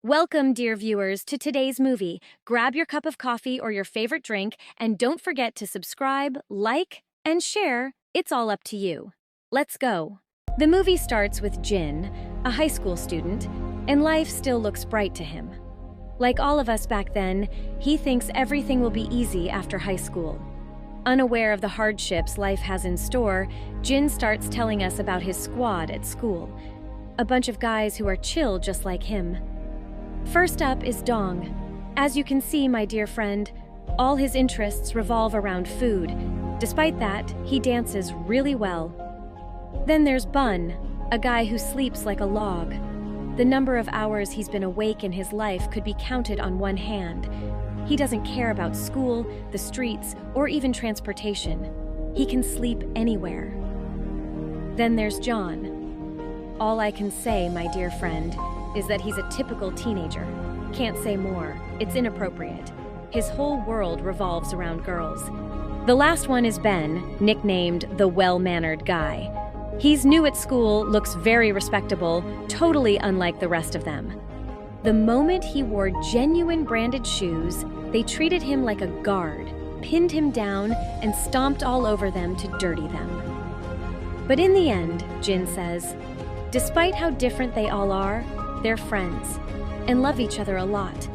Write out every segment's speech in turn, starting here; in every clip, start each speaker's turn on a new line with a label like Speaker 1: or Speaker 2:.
Speaker 1: Welcome, dear viewers, to today's movie. Grab your cup of coffee or your favorite drink, and don't forget to subscribe, like, and share. It's all up to you. Let's go. The movie starts with Jin, a high school student, and life still looks bright to him. Like all of us back then, he thinks everything will be easy after high school. Unaware of the hardships life has in store, Jin starts telling us about his squad at school. A bunch of guys who are chill just like him. First up is Dong. As you can see, my dear friend, all his interests revolve around food. Despite that, he dances really well. Then there's Bun, a guy who sleeps like a log. The number of hours he's been awake in his life could be counted on one hand. He doesn't care about school, the streets, or even transportation. He can sleep anywhere. Then there's John. All I can say, my dear friend, is that he's a typical teenager. Can't say more. It's inappropriate. His whole world revolves around girls. The last one is Ben, nicknamed the well-mannered guy. He's new at school, looks very respectable, totally unlike the rest of them. The moment he wore genuine branded shoes, they treated him like a guard, pinned him down, and stomped all over them to dirty them. But in the end, Jin says, despite how different they all are, they're friends and love each other a lot.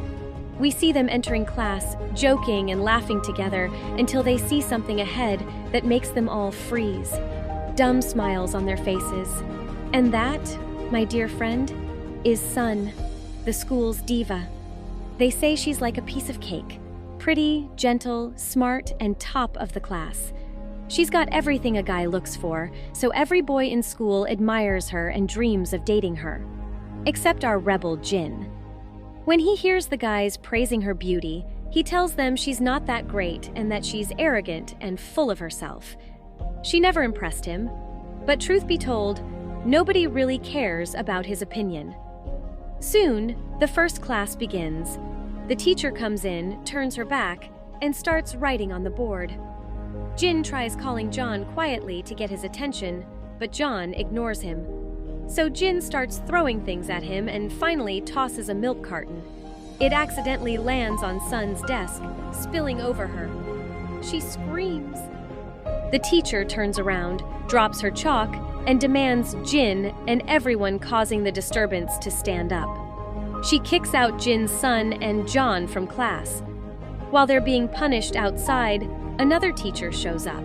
Speaker 1: We see them entering class, joking and laughing together until they see something ahead that makes them all freeze. Dumb smiles on their faces. And that, my dear friend, is Sun, the school's diva. They say she's like a piece of cake. Pretty, gentle, smart, and top of the class. She's got everything a guy looks for, so every boy in school admires her and dreams of dating her. Except our rebel Jin. When he hears the guys praising her beauty, he tells them she's not that great and that she's arrogant and full of herself. She never impressed him, but truth be told, nobody really cares about his opinion. Soon, the first class begins. The teacher comes in, turns her back, and starts writing on the board. Jin tries calling John quietly to get his attention, but John ignores him. So Jin starts throwing things at him and finally tosses a milk carton. It accidentally lands on Sun's desk, spilling over her. She screams. The teacher turns around, drops her chalk, and demands Jin and everyone causing the disturbance to stand up. She kicks out Jin's son and John from class. While they're being punished outside, another teacher shows up.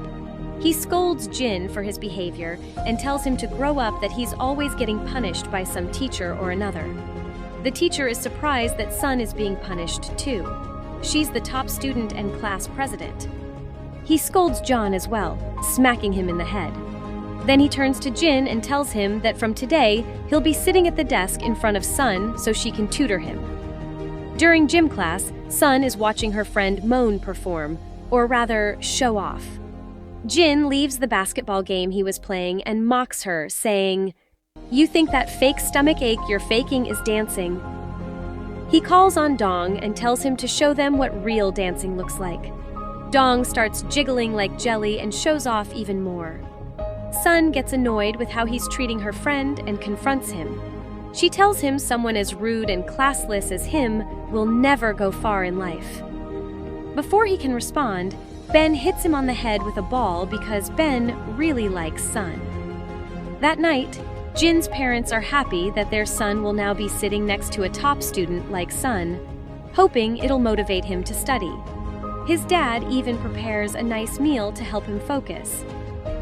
Speaker 1: He scolds Jin for his behavior and tells him to grow up, that he's always getting punished by some teacher or another. The teacher is surprised that Sun is being punished too. She's the top student and class president. He scolds John as well, smacking him in the head. Then he turns to Jin and tells him that from today, he'll be sitting at the desk in front of Sun so she can tutor him. During gym class, Sun is watching her friend Moan perform, or rather, show off. Jin leaves the basketball game he was playing and mocks her, saying, "You think that fake stomach ache you're faking is dancing?" He calls on Dong and tells him to show them what real dancing looks like. Dong starts jiggling like jelly and shows off even more. Sun gets annoyed with how he's treating her friend and confronts him. She tells him someone as rude and classless as him will never go far in life. Before he can respond, Ben hits him on the head with a ball because Ben really likes Sun. That night, Jin's parents are happy that their son will now be sitting next to a top student like Sun, hoping it'll motivate him to study. His dad even prepares a nice meal to help him focus.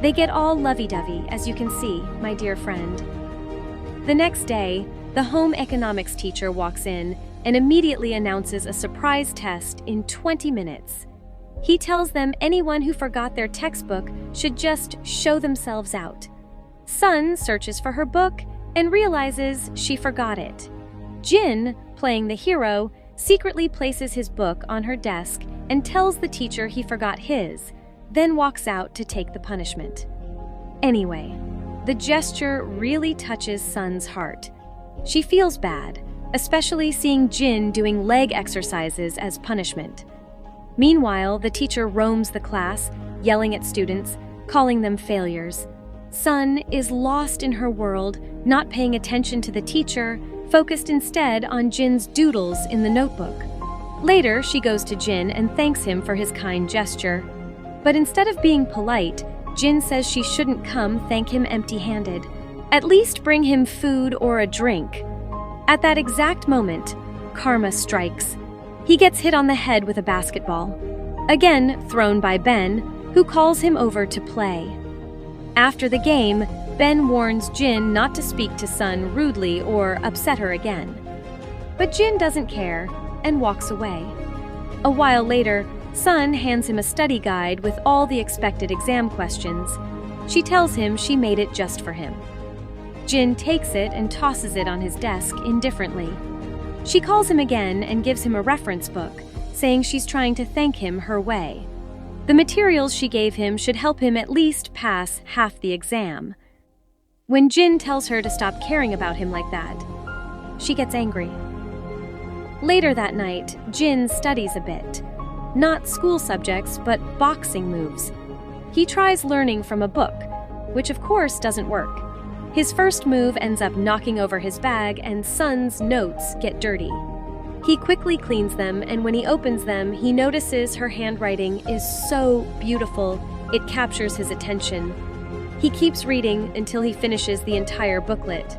Speaker 1: They get all lovey-dovey, as you can see, my dear friend. The next day, the home economics teacher walks in and immediately announces a surprise test in 20 minutes. He tells them anyone who forgot their textbook should just show themselves out. Sun searches for her book and realizes she forgot it. Jin, playing the hero, secretly places his book on her desk and tells the teacher he forgot his, then walks out to take the punishment. Anyway, the gesture really touches Sun's heart. She feels bad, especially seeing Jin doing leg exercises as punishment. Meanwhile, the teacher roams the class, yelling at students, calling them failures. Sun is lost in her world, not paying attention to the teacher, focused instead on Jin's doodles in the notebook. Later, she goes to Jin and thanks him for his kind gesture. But instead of being polite, Jin says she shouldn't come thank him empty-handed. At least bring him food or a drink. At that exact moment, karma strikes. He gets hit on the head with a basketball, again thrown by Ben, who calls him over to play. After the game, Ben warns Jin not to speak to Sun rudely or upset her again. But Jin doesn't care and walks away. A while later, Sun hands him a study guide with all the expected exam questions. She tells him she made it just for him. Jin takes it and tosses it on his desk indifferently. She calls him again and gives him a reference book, saying she's trying to thank him her way. The materials she gave him should help him at least pass half the exam. When Jin tells her to stop caring about him like that, she gets angry. Later that night, Jin studies a bit. Not school subjects, but boxing moves. He tries learning from a book, which of course doesn't work. His first move ends up knocking over his bag and Sun's notes get dirty. He quickly cleans them, and when he opens them, he notices her handwriting is so beautiful, it captures his attention. He keeps reading until he finishes the entire booklet.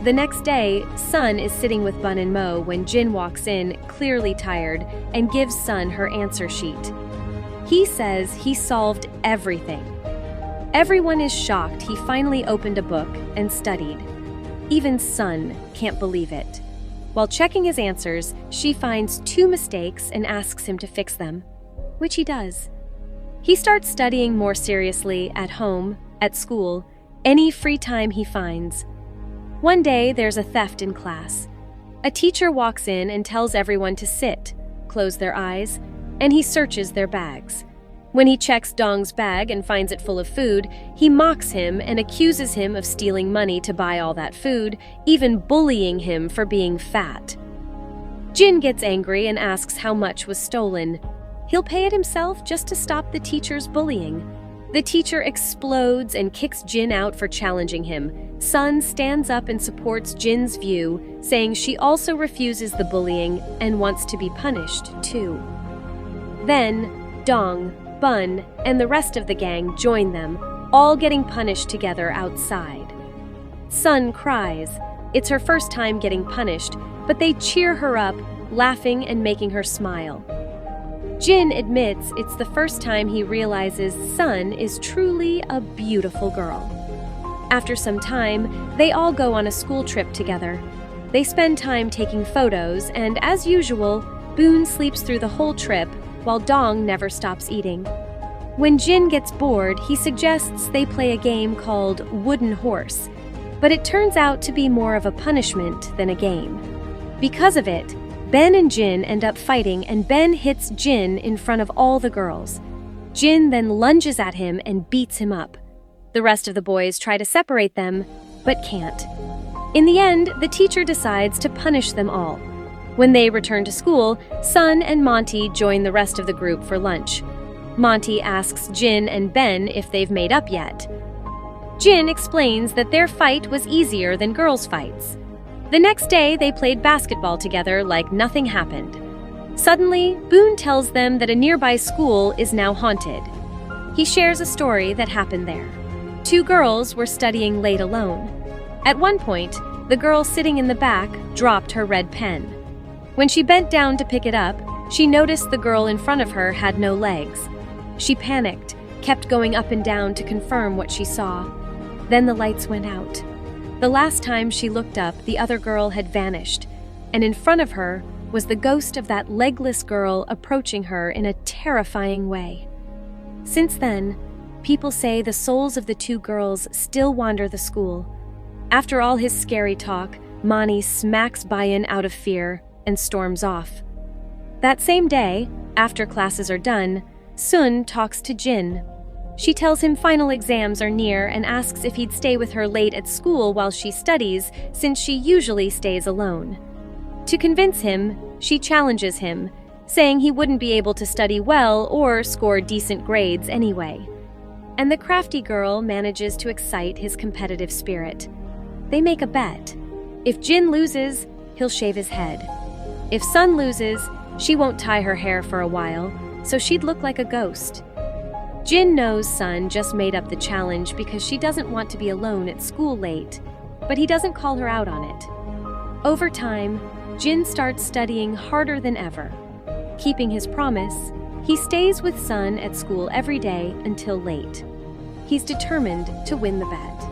Speaker 1: The next day, Sun is sitting with Bun and Mo when Jin walks in, clearly tired, and gives Sun her answer sheet. He says he solved everything. Everyone is shocked he finally opened a book and studied. Even Sun can't believe it. While checking his answers, she finds 2 mistakes and asks him to fix them, which he does. He starts studying more seriously at home, at school, any free time he finds. One day, there's a theft in class. A teacher walks in and tells everyone to sit, close their eyes, and he searches their bags. When he checks Dong's bag and finds it full of food, he mocks him and accuses him of stealing money to buy all that food, even bullying him for being fat. Jin gets angry and asks how much was stolen. He'll pay it himself just to stop the teacher's bullying. The teacher explodes and kicks Jin out for challenging him. Sun stands up and supports Jin's view, saying she also refuses the bullying and wants to be punished, too. Then, Dong, Bun, and the rest of the gang join them, all getting punished together outside. Sun cries. It's her first time getting punished, but they cheer her up, laughing and making her smile. Jin admits it's the first time he realizes Sun is truly a beautiful girl. After some time, they all go on a school trip together. They spend time taking photos, and as usual, Boon sleeps through the whole trip, while Dong never stops eating. When Jin gets bored, he suggests they play a game called Wooden Horse, but it turns out to be more of a punishment than a game. Because of it, Ben and Jin end up fighting, and Ben hits Jin in front of all the girls. Jin then lunges at him and beats him up. The rest of the boys try to separate them, but can't. In the end, the teacher decides to punish them all. When they return to school, Sun and Monty join the rest of the group for lunch. Monty asks Jin and Ben if they've made up yet. Jin explains that their fight was easier than girls' fights. The next day, they played basketball together like nothing happened. Suddenly, Boon tells them that a nearby school is now haunted. He shares a story that happened there. 2 girls were studying late alone. At one point, the girl sitting in the back dropped her red pen. When she bent down to pick it up, she noticed the girl in front of her had no legs. She panicked, kept going up and down to confirm what she saw. Then the lights went out. The last time she looked up, the other girl had vanished, and in front of her was the ghost of that legless girl approaching her in a terrifying way. Since then, people say the souls of the 2 girls still wander the school. After all his scary talk, Mani smacks Bayan out of fear and storms off. That same day, after classes are done, Sun talks to Jin. She tells him final exams are near and asks if he'd stay with her late at school while she studies, since she usually stays alone. To convince him, she challenges him, saying he wouldn't be able to study well or score decent grades anyway. And the crafty girl manages to excite his competitive spirit. They make a bet. If Jin loses, he'll shave his head. If Sun loses, she won't tie her hair for a while, so she'd look like a ghost. Jin knows Sun just made up the challenge because she doesn't want to be alone at school late, but he doesn't call her out on it. Over time, Jin starts studying harder than ever. Keeping his promise, he stays with Sun at school every day until late. He's determined to win the bet.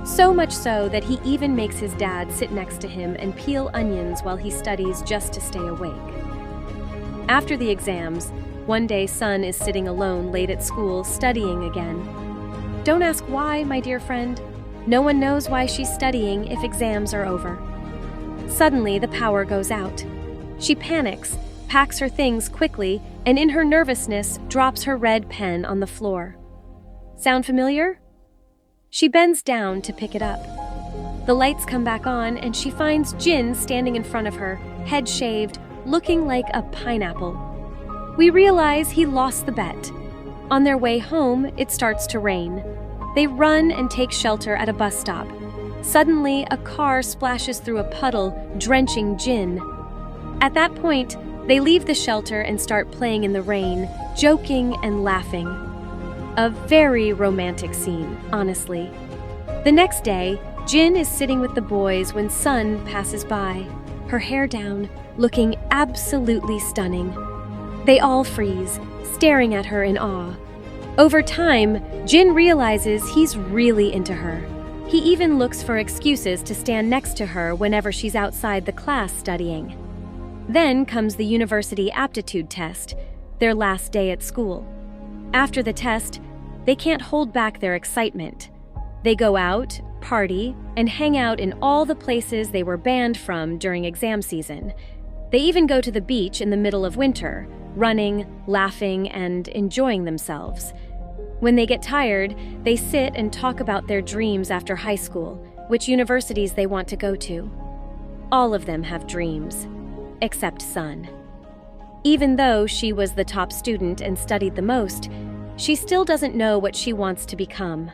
Speaker 1: So much so that he even makes his dad sit next to him and peel onions while he studies just to stay awake. After the exams, one day Sun is sitting alone late at school studying again. Don't ask why, my dear friend. No one knows why she's studying if exams are over. Suddenly, the power goes out. She panics, packs her things quickly, and in her nervousness, drops her red pen on the floor. Sound familiar? She bends down to pick it up. The lights come back on, and she finds Jin standing in front of her, head shaved, looking like a pineapple. We realize he lost the bet. On their way home, it starts to rain. They run and take shelter at a bus stop. Suddenly, a car splashes through a puddle, drenching Jin. At that point, they leave the shelter and start playing in the rain, joking and laughing. A very romantic scene, honestly. The next day, Jin is sitting with the boys when Sun passes by, her hair down, looking absolutely stunning. They all freeze, staring at her in awe. Over time, Jin realizes he's really into her. He even looks for excuses to stand next to her whenever she's outside the class studying. Then comes the university aptitude test, their last day at school. After the test, they can't hold back their excitement. They go out, party, and hang out in all the places they were banned from during exam season. They even go to the beach in the middle of winter, running, laughing, and enjoying themselves. When they get tired, they sit and talk about their dreams after high school, which universities they want to go to. All of them have dreams, except Sun. Even though she was the top student and studied the most, she still doesn't know what she wants to become.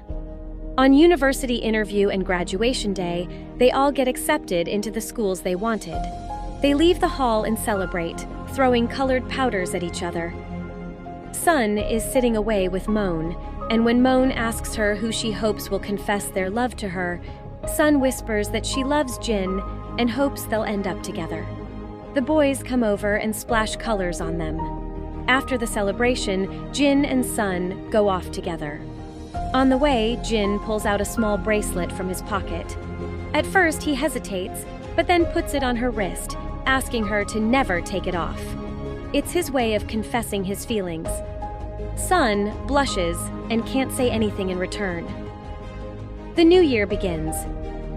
Speaker 1: On university interview and graduation day, they all get accepted into the schools they wanted. They leave the hall and celebrate, throwing colored powders at each other. Sun is sitting away with Moan, and when Moan asks her who she hopes will confess their love to her, Sun whispers that she loves Jin and hopes they'll end up together. The boys come over and splash colors on them. After the celebration, Jin and Sun go off together. On the way, Jin pulls out a small bracelet from his pocket. At first, he hesitates, but then puts it on her wrist, asking her to never take it off. It's his way of confessing his feelings. Sun blushes and can't say anything in return. The new year begins.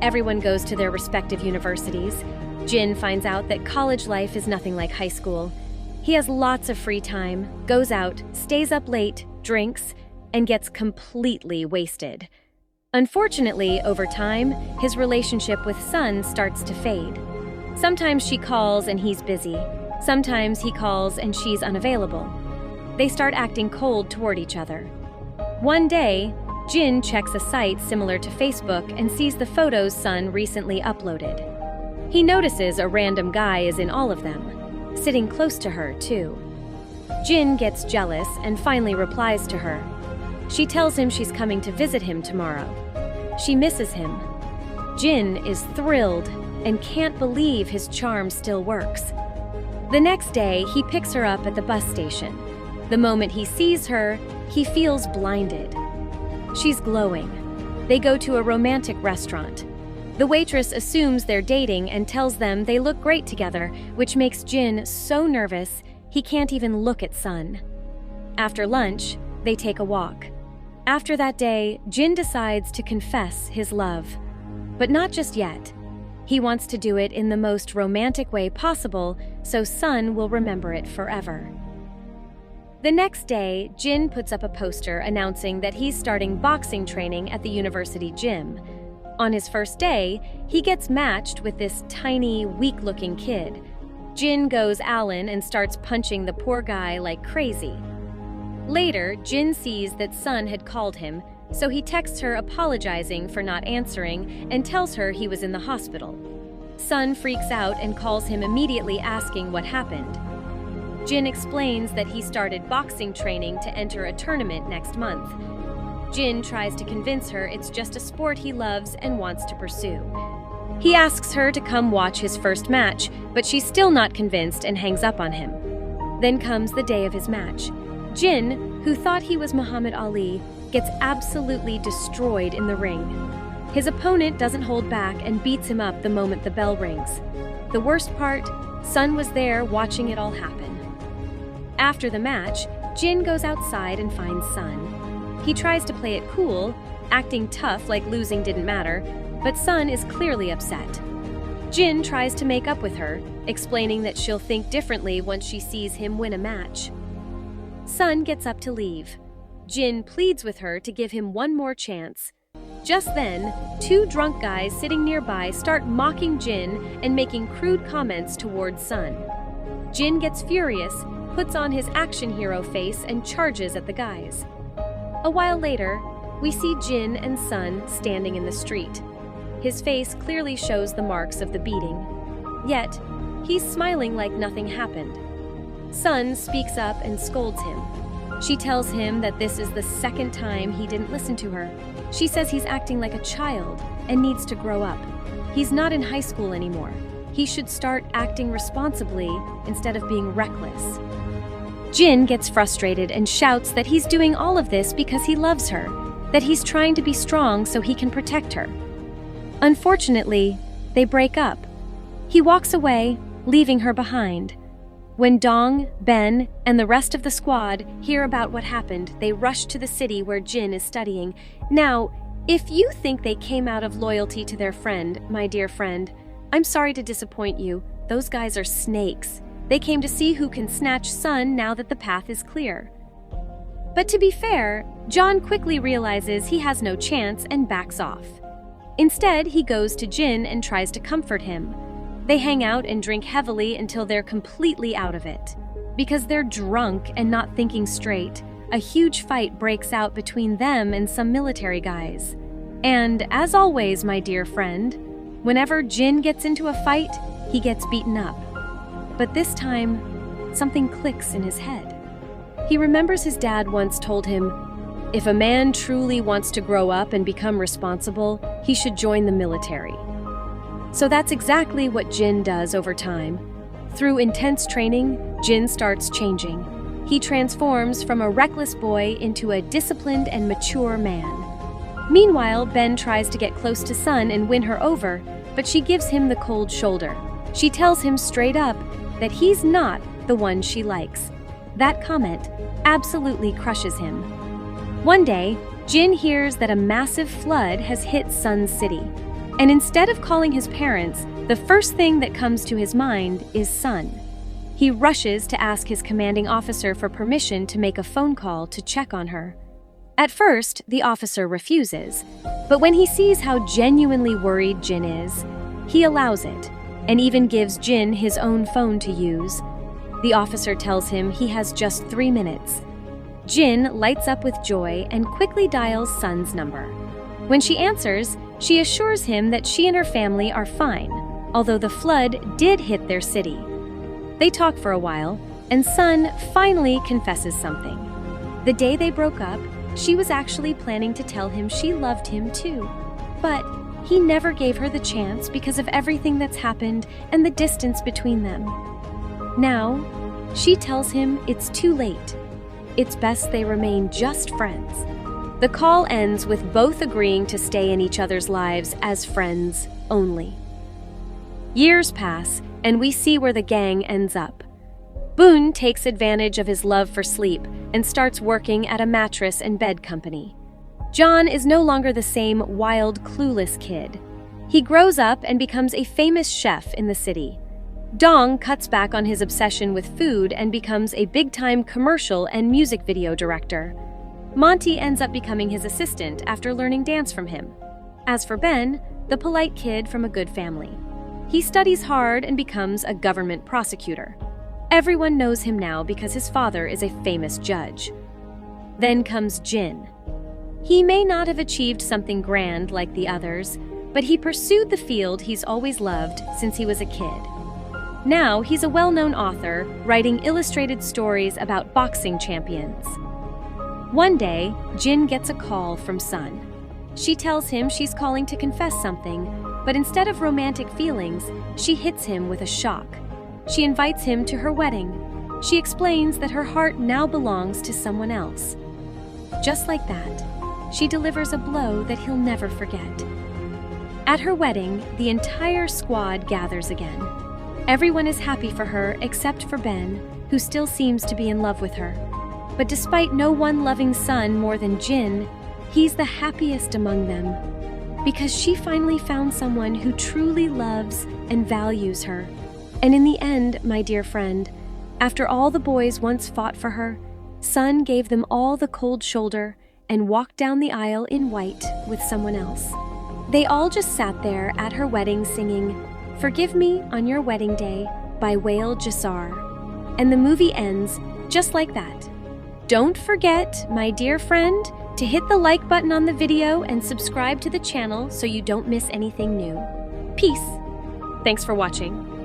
Speaker 1: Everyone goes to their respective universities. Jin finds out that college life is nothing like high school. He has lots of free time, goes out, stays up late, drinks, and gets completely wasted. Unfortunately, over time, his relationship with Sun starts to fade. Sometimes she calls and he's busy. Sometimes he calls and she's unavailable. They start acting cold toward each other. One day, Jin checks a site similar to Facebook and sees the photos Sun recently uploaded. He notices a random guy is in all of them, sitting close to her, too. Jin gets jealous and finally replies to her. She tells him she's coming to visit him tomorrow. She misses him. Jin is thrilled and can't believe his charm still works. The next day, he picks her up at the bus station. The moment he sees her, he feels blinded. She's glowing. They go to a romantic restaurant. The waitress assumes they're dating and tells them they look great together, which makes Jin so nervous he can't even look at Sun. After lunch, they take a walk. After that day, Jin decides to confess his love. But not just yet. He wants to do it in the most romantic way possible, so Sun will remember it forever. The next day, Jin puts up a poster announcing that he's starting boxing training at the university gym. On his first day, he gets matched with this tiny, weak-looking kid. Jin goes Allen and starts punching the poor guy like crazy. Later, Jin sees that Sun had called him, so he texts her apologizing for not answering and tells her he was in the hospital. Sun freaks out and calls him immediately asking what happened. Jin explains that he started boxing training to enter a tournament next month. Jin tries to convince her it's just a sport he loves and wants to pursue. He asks her to come watch his first match, but she's still not convinced and hangs up on him. Then comes the day of his match. Jin, who thought he was Muhammad Ali, gets absolutely destroyed in the ring. His opponent doesn't hold back and beats him up the moment the bell rings. The worst part, Sun was there watching it all happen. After the match, Jin goes outside and finds Sun. He tries to play it cool, acting tough like losing didn't matter, but Sun is clearly upset. Jin tries to make up with her, explaining that she'll think differently once she sees him win a match. Sun gets up to leave. Jin pleads with her to give him one more chance. Just then, two drunk guys sitting nearby start mocking Jin and making crude comments towards Sun. Jin gets furious, puts on his action hero face and charges at the guys. A while later, we see Jin and Sun standing in the street. His face clearly shows the marks of the beating. Yet, he's smiling like nothing happened. Sun speaks up and scolds him. She tells him that this is the second time he didn't listen to her. She says he's acting like a child and needs to grow up. He's not in high school anymore. He should start acting responsibly instead of being reckless. Jin gets frustrated and shouts that he's doing all of this because he loves her, that he's trying to be strong so he can protect her. Unfortunately, they break up. He walks away, leaving her behind. When Dong, Ben, and the rest of the squad hear about what happened, they rush to the city where Jin is studying. Now, if you think they came out of loyalty to their friend, my dear friend, I'm sorry to disappoint you. Those guys are snakes. They came to see who can snatch Sun now that the path is clear. But to be fair, John quickly realizes he has no chance and backs off. Instead, he goes to Jin and tries to comfort him. They hang out and drink heavily until they're completely out of it. Because they're drunk and not thinking straight, a huge fight breaks out between them and some military guys. And as always, my dear friend, whenever Jin gets into a fight, he gets beaten up. But this time, something clicks in his head. He remembers his dad once told him, if a man truly wants to grow up and become responsible, he should join the military. So that's exactly what Jin does over time. Through intense training, Jin starts changing. He transforms from a reckless boy into a disciplined and mature man. Meanwhile, Ben tries to get close to Sun and win her over, but she gives him the cold shoulder. She tells him straight up that he's not the one she likes. That comment absolutely crushes him. One day, Jin hears that a massive flood has hit Sun's city. And instead of calling his parents, the first thing that comes to his mind is Sun. He rushes to ask his commanding officer for permission to make a phone call to check on her. At first, the officer refuses, but when he sees how genuinely worried Jin is, he allows it, and even gives Jin his own phone to use. The officer tells him he has just 3 minutes. Jin lights up with joy and quickly dials Sun's number. When she answers, she assures him that she and her family are fine, although the flood did hit their city. They talk for a while, and Sun finally confesses something. The day they broke up, she was actually planning to tell him she loved him too. But he never gave her the chance because of everything that's happened and the distance between them. Now, she tells him it's too late. It's best they remain just friends. The call ends with both agreeing to stay in each other's lives as friends only. Years pass, and we see where the gang ends up. Boone takes advantage of his love for sleep and starts working at a mattress and bed company. John is no longer the same wild, clueless kid. He grows up and becomes a famous chef in the city. Dong cuts back on his obsession with food and becomes a big-time commercial and music video director. Monty ends up becoming his assistant after learning dance from him. As for Ben, the polite kid from a good family, he studies hard and becomes a government prosecutor. Everyone knows him now because his father is a famous judge. Then comes Jin. He may not have achieved something grand like the others, but he pursued the field he's always loved since he was a kid. Now he's a well-known author, writing illustrated stories about boxing champions. One day, Jin gets a call from Sun. She tells him she's calling to confess something, but instead of romantic feelings, she hits him with a shock. She invites him to her wedding. She explains that her heart now belongs to someone else. Just like that, she delivers a blow that he'll never forget. At her wedding, the entire squad gathers again. Everyone is happy for her except for Ben, who still seems to be in love with her. But despite no one loving Sun more than Jin, he's the happiest among them. Because she finally found someone who truly loves and values her. And in the end, my dear friend, after all the boys once fought for her, Sun gave them all the cold shoulder and walked down the aisle in white with someone else. They all just sat there at her wedding singing "Forgive Me on Your Wedding Day" by Wael Jasar. And the movie ends just like that. Don't forget, my dear friend, to hit the like button on the video and subscribe to the channel so you don't miss anything new. Peace. Thanks for watching.